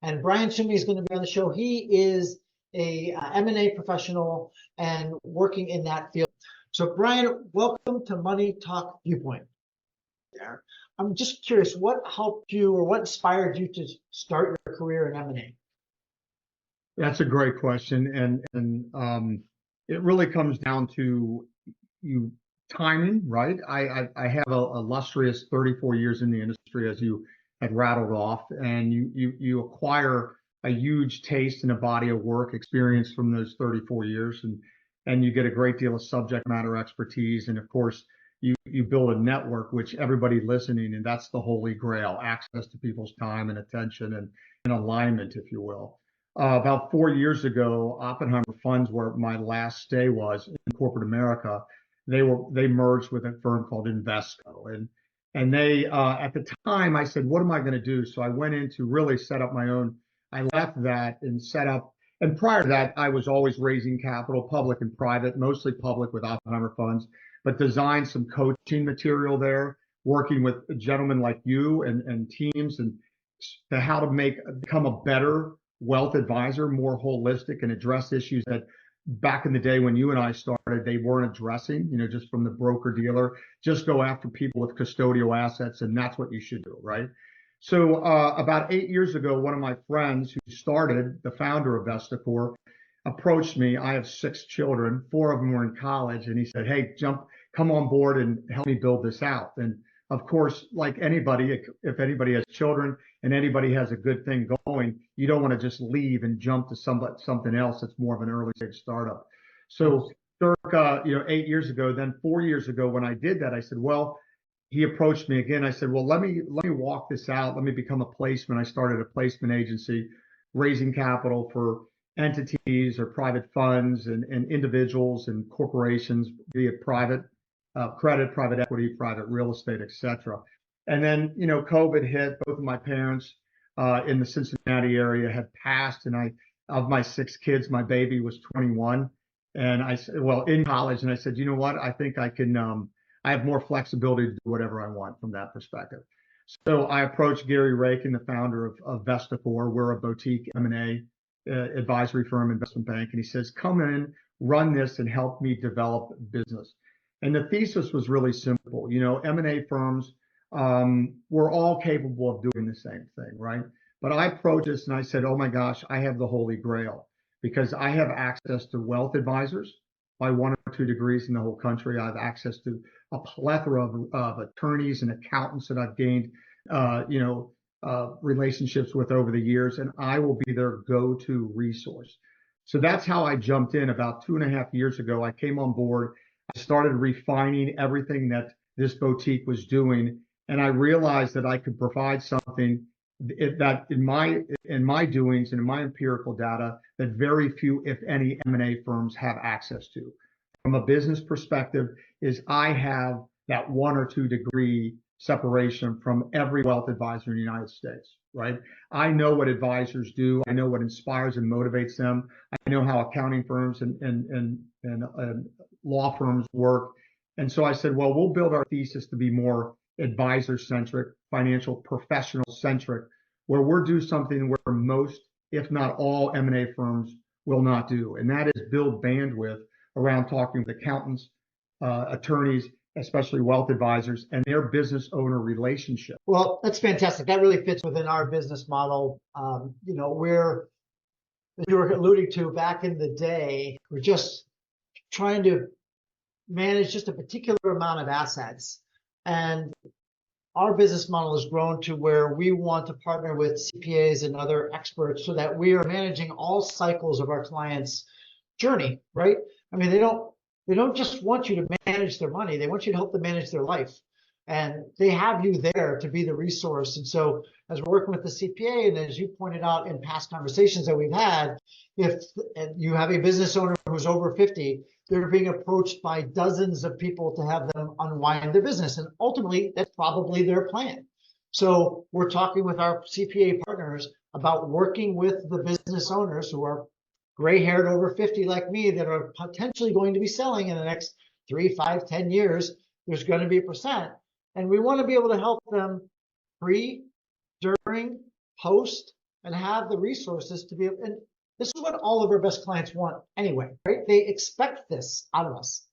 And Brian Summe is going to be on the show. He is a M&A professional and working in that field. So Brian, welcome to Money Talk Viewpoint. I'm just curious, what helped you or what inspired you to start your career in M&A? That's a great question, and it really comes down to you timing, right? I have a illustrious 34 years in the industry, as you had rattled off, and you acquire a huge taste and a body of work experience from those 34 years, and you get a great deal of subject matter expertise, and of course you build a network which everybody listening, and that's the holy grail: access to people's time and attention and alignment, if you will. About 4 years ago, Oppenheimer Funds, where my last stay was in corporate America, they merged with a firm called Vesticore, and they at the time I said, what am I going to do? So I went in to really set up my own. I left that and set up. And prior to that, I was always raising capital, public and private, mostly public with Oppenheimer Funds, but designed some coaching material there, working with gentlemen like you and teams, and to how to become a better wealth advisor, more holistic, and address issues that back in the day when you and I started, they weren't addressing, just from the broker dealer. Just go after people with custodial assets, and that's what you should do, right? So about 8 years ago, one of my friends who started, the founder of Vesticore, approached me. I have 6 children, 4 of them were in college, and he said, hey, come on board and help me build this out. And of course, like anybody, if anybody has children and anybody has a good thing going, you don't want to just leave and jump to something else that's more of an early stage startup. So, 8 years ago, then 4 years ago, when I did that, I said, well, he approached me again. I said, well, let me walk this out. Let me become a placement. I started a placement agency, raising capital for entities or private funds and individuals and corporations, be it private credit, private equity, private real estate, etc. And then, COVID hit. Both of my parents in the Cincinnati area had passed, and of my 6 kids, my baby was 21, and I said, well, in college, and I said, you know what? I think I can. I have more flexibility to do whatever I want from that perspective. So I approached Gary Rakin, the founder of Vesticore. We're a boutique M&A advisory firm, investment bank, and he says, come in, run this, and help me develop business. And the thesis was really simple. M&A firms, we're all capable of doing the same thing, right? But I approached this and I said, oh my gosh, I have the holy grail, because I have access to wealth advisors by 1 or 2 degrees in the whole country. I have access to a plethora of attorneys and accountants that I've gained, relationships with over the years, and I will be their go-to resource. So that's how I jumped in about 2.5 years ago. I came on board. I started refining everything that this boutique was doing, and I realized that I could provide something that in my doings and in my empirical data that very few, if any, M&A firms have access to. From a business perspective, is I have that 1 or 2 degree separation from every wealth advisor in the United States, right? I know what advisors do. I know what inspires and motivates them. I know how accounting firms and law firms work. And so I said, well, we'll build our thesis to be more advisor-centric, financial professional-centric, where we'll do something where most, if not all, M&A firms will not do. And that is build bandwidth around talking with accountants, attorneys, especially wealth advisors, and their business owner relationship. Well, that's fantastic. That really fits within our business model. We're, as you were alluding to back in the day, we're just trying to manage just a particular amount of assets. And our business model has grown to where we want to partner with CPAs and other experts so that we are managing all cycles of our clients' journey, right? I mean, they don't just want you to manage their money. They want you to help them manage their life. And they have you there to be the resource. And so as we're working with the CPA, and as you pointed out in past conversations that we've had, if you have a business owner who's over 50, they're being approached by dozens of people to have them unwind their business. And ultimately, that's probably their plan. So we're talking with our CPA partners about working with the business owners who are gray-haired over 50 like me that are potentially going to be selling in the next 3, 5, 10 years. There's going to be a percent. And we want to be able to help them pre, during, post, and have the resources to be able, and this is what all of our best clients want anyway, right? They expect this out of us.